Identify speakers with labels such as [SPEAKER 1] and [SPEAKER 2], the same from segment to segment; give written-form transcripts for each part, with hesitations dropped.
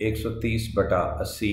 [SPEAKER 1] 130/80,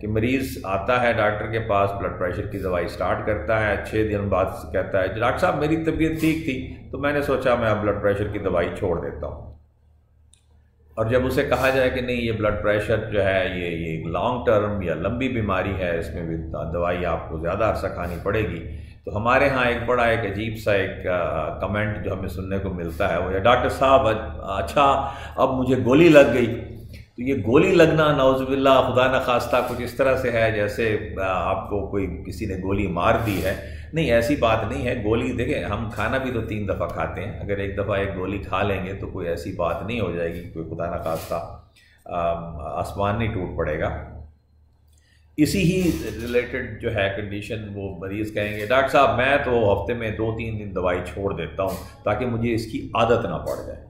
[SPEAKER 1] کہ مریض آتا ہے ڈاکٹر کے پاس، بلڈ پریشر کی دوائی سٹارٹ کرتا ہے، 6 دن بعد کہتا ہے ڈاکٹر صاحب میری طبیعت ٹھیک تھی تو میں نے سوچا میں اب بلڈ پریشر کی دوائی چھوڑ دیتا ہوں۔ اور جب اسے کہا جائے کہ نہیں یہ بلڈ پریشر جو ہے یہ لانگ ٹرم یا لمبی بیماری ہے، اس میں بھی دوائی آپ کو زیادہ عرصہ کھانی پڑے گی، تو ہمارے ہاں ایک عجیب سا ایک کمنٹ جو ہمیں سننے کو ملتا ہے وہ یہ ڈاکٹر صاحب اچھا اب مجھے گولی لگ گئی۔ تو یہ گولی لگنا نعوذ باللہ خدا نخواستہ کچھ اس طرح سے ہے جیسے آپ کو کوئی کسی نے گولی مار دی ہے۔ نہیں، ایسی بات نہیں ہے۔ گولی دیکھیں ہم کھانا بھی تو 3 دفعہ کھاتے ہیں، اگر ایک دفعہ ایک گولی کھا لیں گے تو کوئی ایسی بات نہیں ہو جائے گی، کوئی خدا نخواستہ آسمان نہیں ٹوٹ پڑے گا۔ اسی ہی ریلیٹڈ جو ہے کنڈیشن، وہ مریض کہیں گے ڈاکٹر صاحب میں تو ہفتے میں 2-3 دن دوائی چھوڑ دیتا ہوں تاکہ مجھے اس کی عادت نہ پڑ جائے۔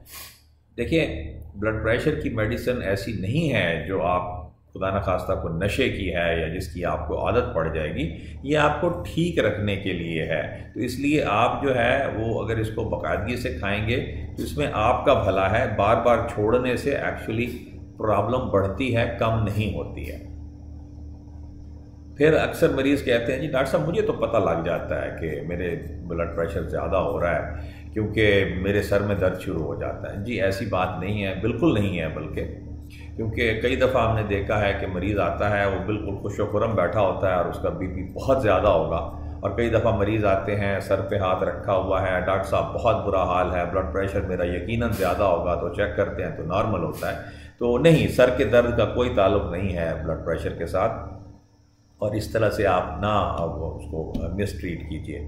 [SPEAKER 1] دیکھیں بلڈ پریشر کی میڈیسن ایسی نہیں ہے جو آپ خدا نخواستہ کو نشے کی ہے یا جس کی آپ کو عادت پڑ جائے گی، یہ آپ کو ٹھیک رکھنے کے لیے ہے۔ تو اس لیے آپ جو ہے وہ اگر اس کو باقاعدگی سے کھائیں گے تو اس میں آپ کا بھلا ہے۔ بار بار چھوڑنے سے ایکچولی پرابلم بڑھتی ہے، کم نہیں ہوتی ہے۔ پھر اکثر مریض کہتے ہیں جی ڈاکٹر صاحب مجھے تو پتہ لگ جاتا ہے کہ میرے بلڈ پریشر زیادہ ہو رہا ہے کیونکہ میرے سر میں درد شروع ہو جاتا ہے۔ جی ایسی بات نہیں ہے، بالکل نہیں ہے، بلکہ کیونکہ کئی دفعہ ہم نے دیکھا ہے کہ مریض آتا ہے وہ بالکل خوش و خرم بیٹھا ہوتا ہے اور اس کا بی پی بہت زیادہ ہوگا، اور کئی دفعہ مریض آتے ہیں سر پہ ہاتھ رکھا ہوا ہے، ڈاکٹر صاحب بہت برا حال ہے، بلڈ پریشر میرا یقیناً زیادہ ہوگا، تو چیک کرتے ہیں تو نارمل ہوتا ہے۔ تو نہیں، سر کے درد کا کوئی تعلق نہیں ہے بلڈ پریشر کے ساتھ، اور اس طرح سے آپ نہ اس کو مس ٹریٹ کیجیے۔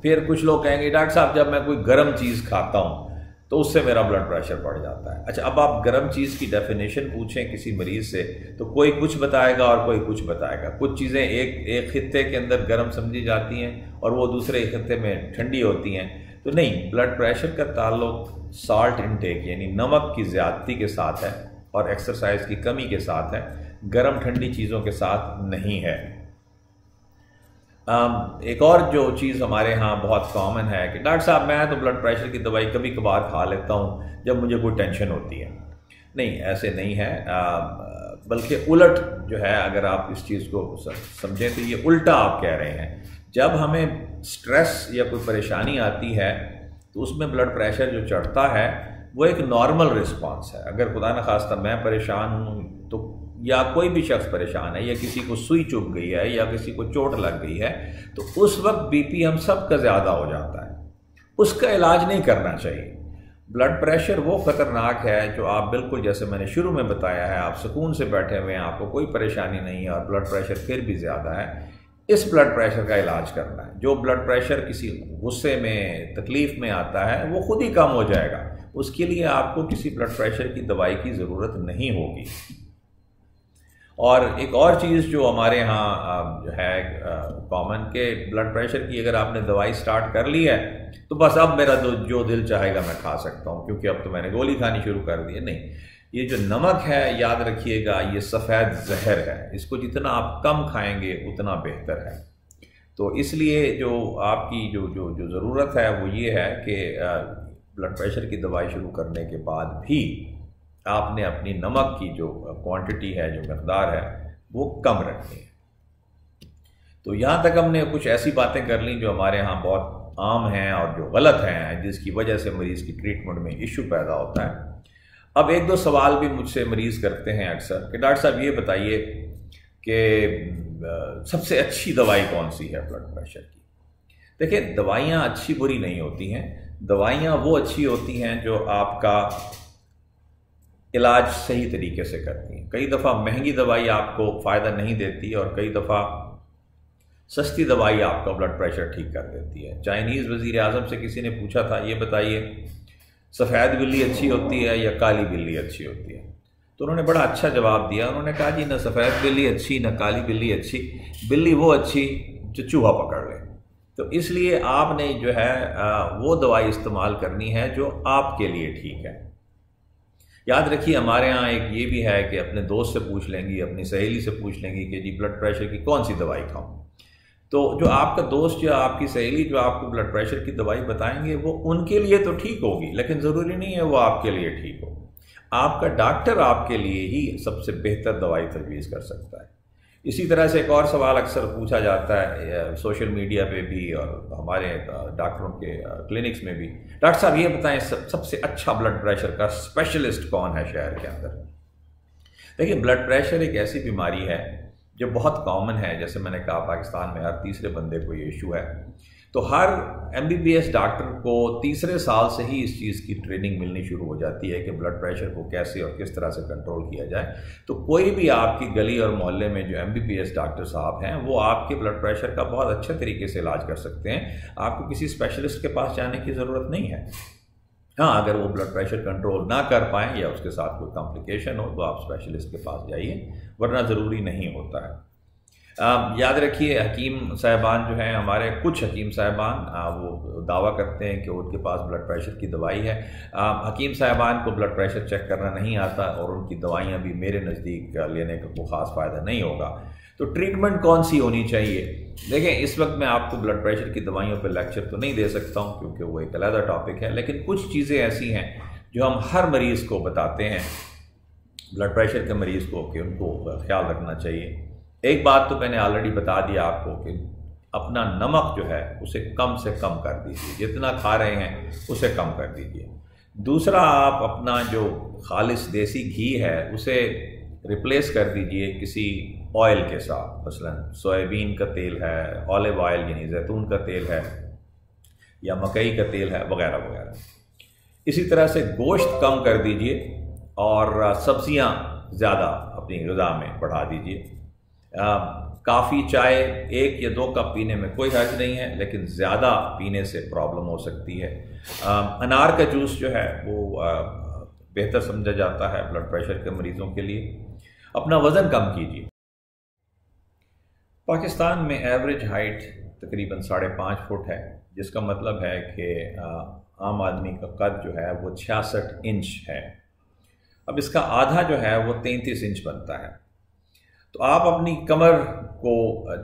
[SPEAKER 1] پھر کچھ لوگ کہیں گے ڈاکٹر صاحب جب میں کوئی گرم چیز کھاتا ہوں تو اس سے میرا بلڈ پریشر بڑھ جاتا ہے۔ اچھا، اب آپ گرم چیز کی ڈیفینیشن پوچھیں کسی مریض سے تو کوئی کچھ بتائے گا اور کوئی کچھ بتائے گا۔ کچھ چیزیں ایک خطے کے اندر گرم سمجھی جاتی ہیں اور وہ دوسرے خطے میں ٹھنڈی ہوتی ہیں۔ تو نہیں، بلڈ پریشر کا تعلق سالٹ انٹیک یعنی نمک کی زیادتی کے ساتھ ہے اور ایکسرسائز کی کمی کے ساتھ ہے، گرم ٹھنڈی چیزوں کے ساتھ نہیں ہے۔ ایک اور جو چیز ہمارے ہاں بہت کامن ہے کہ ڈاکٹر صاحب میں تو بلڈ پریشر کی دوائی کبھی کبھار کھا لیتا ہوں جب مجھے کوئی ٹینشن ہوتی ہے۔ نہیں، ایسے نہیں ہے، بلکہ الٹ جو ہے، اگر آپ اس چیز کو سمجھیں تو یہ الٹا آپ کہہ رہے ہیں۔ جب ہمیں سٹریس یا کوئی پریشانی آتی ہے تو اس میں بلڈ پریشر جو چڑھتا ہے وہ ایک نارمل رسپانس ہے۔ اگر خدا نخواستہ میں پریشان ہوں تو یا کوئی بھی شخص پریشان ہے یا کسی کو سوئی چبھ گئی ہے یا کسی کو چوٹ لگ گئی ہے تو اس وقت بی پی ہم سب کا زیادہ ہو جاتا ہے، اس کا علاج نہیں کرنا چاہیے۔ بلڈ پریشر وہ خطرناک ہے جو آپ بالکل جیسے میں نے شروع میں بتایا ہے، آپ سکون سے بیٹھے ہوئے ہیں، آپ کو کوئی پریشانی نہیں ہے اور بلڈ پریشر پھر بھی زیادہ ہے، اس بلڈ پریشر کا علاج کرنا ہے۔ جو بلڈ پریشر کسی غصے میں تکلیف میں آتا ہے وہ خود ہی کم ہو جائے گا، اس کے لیے آپ کو کسی بلڈ پریشر کی دوائی کی ضرورت نہیں ہوگی۔ اور ایک اور چیز جو ہمارے ہاں جو ہے کامن کہ بلڈ پریشر کی اگر آپ نے دوائی سٹارٹ کر لی ہے تو بس اب میرا جو دل چاہے گا میں کھا سکتا ہوں کیونکہ اب تو میں نے گولی کھانی شروع کر دی ہے۔ نہیں، یہ جو نمک ہے یاد رکھیے گا یہ سفید زہر ہے، اس کو جتنا آپ کم کھائیں گے اتنا بہتر ہے۔ تو اس لیے جو آپ کی جو ضرورت ہے وہ یہ ہے کہ بلڈ پریشر کی دوائی شروع کرنے کے بعد بھی آپ نے اپنی نمک کی جو کوانٹٹی ہے، جو مقدار ہے، وہ کم رکھنی ہے۔ تو یہاں تک ہم نے کچھ ایسی باتیں کر لیں جو ہمارے ہاں بہت عام ہیں اور جو غلط ہیں، جس کی وجہ سے مریض کی ٹریٹمنٹ میں ایشو پیدا ہوتا ہے۔ اب 1-2 سوال بھی مجھ سے مریض کرتے ہیں اکثر کہ ڈاکٹر صاحب یہ بتائیے کہ سب سے اچھی دوائی کون سی ہے بلڈ پریشر کی؟ دیکھیں، دوائیاں اچھی بری نہیں ہوتی ہیں، دوائیاں وہ اچھی ہوتی ہیں جو آپ کا علاج صحیح طریقے سے کرتی ہیں۔ کئی دفعہ مہنگی دوائی آپ کو فائدہ نہیں دیتی اور کئی دفعہ سستی دوائی آپ کا بلڈ پریشر ٹھیک کر دیتی ہے۔ چائنیز وزیر اعظم سے کسی نے پوچھا تھا یہ بتائیے سفید بلی اچھی ہوتی ہے یا کالی بلی اچھی ہوتی ہے؟ تو انہوں نے بڑا اچھا جواب دیا، انہوں نے کہا جی نہ سفید بلی اچھی نہ کالی بلی اچھی، بلی وہ اچھی جو چوہا پکڑ لے۔ تو اس لیے آپ نے جو ہے وہ دوائی استعمال کرنی ہے جو آپ کے لیے ٹھیک ہے۔ یاد رکھیے ہمارے ہاں ایک یہ بھی ہے کہ اپنے دوست سے پوچھ لیں گی، اپنی سہیلی سے پوچھ لیں گی کہ جی بلڈ پریشر کی کون سی دوائی کھاؤں؟ تو جو آپ کا دوست یا آپ کی سہیلی جو آپ کو بلڈ پریشر کی دوائی بتائیں گے وہ ان کے لیے تو ٹھیک ہوگی، لیکن ضروری نہیں ہے وہ آپ کے لیے ٹھیک ہو۔ آپ کا ڈاکٹر آپ کے لیے ہی سب سے بہتر دوائی تجویز کر سکتا ہے۔ اسی طرح سے ایک اور سوال اکثر پوچھا جاتا ہے سوشل میڈیا پہ بھی اور ہمارے ڈاکٹروں کے کلینکس میں بھی، ڈاکٹر صاحب یہ بتائیں سب سے اچھا بلڈ پریشر کا اسپیشلسٹ کون ہے شہر کے اندر؟ دیکھیے، بلڈ پریشر ایک ایسی بیماری ہے جو بہت کامن ہے، جیسے میں نے کہا پاکستان میں ہر تیسرے بندے کو یہ ایشو ہے، تو ہر MBBS ڈاکٹر کو تیسرے سال سے ہی اس چیز کی ٹریننگ ملنی شروع ہو جاتی ہے کہ بلڈ پریشر کو کیسے اور کس طرح سے کنٹرول کیا جائے۔ تو کوئی بھی آپ کی گلی اور محلے میں جو MBBS ڈاکٹر صاحب ہیں وہ آپ کے بلڈ پریشر کا بہت اچھے طریقے سے علاج کر سکتے ہیں، آپ کو کسی اسپیشلسٹ کے پاس جانے کی ضرورت نہیں ہے۔ ہاں، اگر وہ بلڈ پریشر کنٹرول نہ کر پائیں یا اس کے ساتھ کوئی کمپلیکیشن ہو تو آپ اسپیشلسٹ کے پاس جائیے، ورنہ ضروری نہیں ہوتا ہے۔ یاد رکھیے، حکیم صاحبان جو ہیں ہمارے، کچھ حکیم صاحبان وہ دعویٰ کرتے ہیں کہ ان کے پاس بلڈ پریشر کی دوائی ہے۔ حکیم صاحبان کو بلڈ پریشر چیک کرنا نہیں آتا اور ان کی دوائیاں بھی میرے نزدیک لینے کا کوئی خاص فائدہ نہیں ہوگا۔ تو ٹریٹمنٹ کون سی ہونی چاہیے؟ دیکھیں، اس وقت میں آپ کو بلڈ پریشر کی دوائیوں پہ لیکچر تو نہیں دے سکتا ہوں کیونکہ وہ ایک علیحدہ ٹاپک ہے، لیکن کچھ چیزیں ایسی ہیں جو ہم ہر مریض کو بتاتے ہیں، بلڈ پریشر کے مریض کو، کہ ان کو خیال رکھنا چاہیے۔ ایک بات تو میں نے آلریڈی بتا دیا آپ کو کہ اپنا نمک جو ہے اسے کم سے کم کر دیجیے، جتنا کھا رہے ہیں اسے کم کر دیجیے۔ دوسرا، آپ اپنا جو خالص دیسی گھی ہے اسے ریپلیس کر دیجیے کسی آئل کے ساتھ، مثلا سویابین کا تیل ہے، آلیو آئل یعنی زیتون کا تیل ہے، یا مکئی کا تیل ہے، وغیرہ وغیرہ۔ اسی طرح سے گوشت کم کر دیجیے اور سبزیاں زیادہ اپنی غذا میں بڑھا دیجیے۔ کافی چائے 1 یا 2 کپ پینے میں کوئی حرج نہیں ہے، لیکن زیادہ پینے سے پرابلم ہو سکتی ہے۔ انار کا جوس جو ہے وہ بہتر سمجھا جاتا ہے بلڈ پریشر کے مریضوں کے لیے۔ اپنا وزن کم کیجیے۔ پاکستان میں ایوریج ہائٹ تقریباً 5.5 فٹ ہے، جس کا مطلب ہے کہ عام آدمی کا قد جو ہے وہ 66 انچ ہے۔ اب اس کا آدھا جو ہے وہ 33 انچ بنتا ہے۔ تو آپ اپنی کمر کو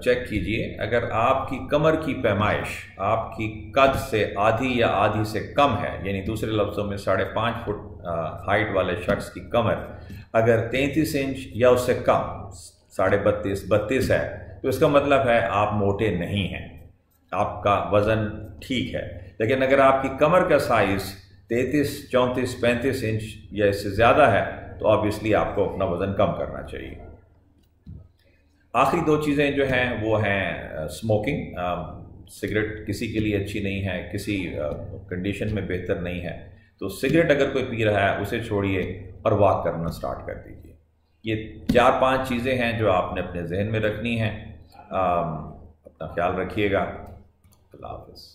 [SPEAKER 1] چیک کیجئے، اگر آپ کی کمر کی پیمائش آپ کی قد سے آدھی یا آدھی سے کم ہے، یعنی دوسرے لفظوں میں 5.5 فٹ ہائٹ والے شخص کی کمر اگر 33 انچ یا اس سے کم 32.5 ہے، تو اس کا مطلب ہے آپ موٹے نہیں ہیں، آپ کا وزن ٹھیک ہے۔ لیکن اگر آپ کی کمر کا سائز 33، 34، 35 انچ یا اس سے زیادہ ہے تو obviously آپ کو اپنا وزن کم کرنا چاہیے۔ آخری 2 چیزیں جو ہیں وہ ہیں سموکنگ۔ سگریٹ کسی کے لیے اچھی نہیں ہے، کسی کنڈیشن میں بہتر نہیں ہے، تو سگریٹ اگر کوئی پی رہا ہے اسے چھوڑیے اور واک کرنا سٹارٹ کر دیجیے۔ یہ 4-5 چیزیں ہیں جو آپ نے اپنے ذہن میں رکھنی ہیں۔ اپنا خیال رکھیے گا۔ اللہ حافظ۔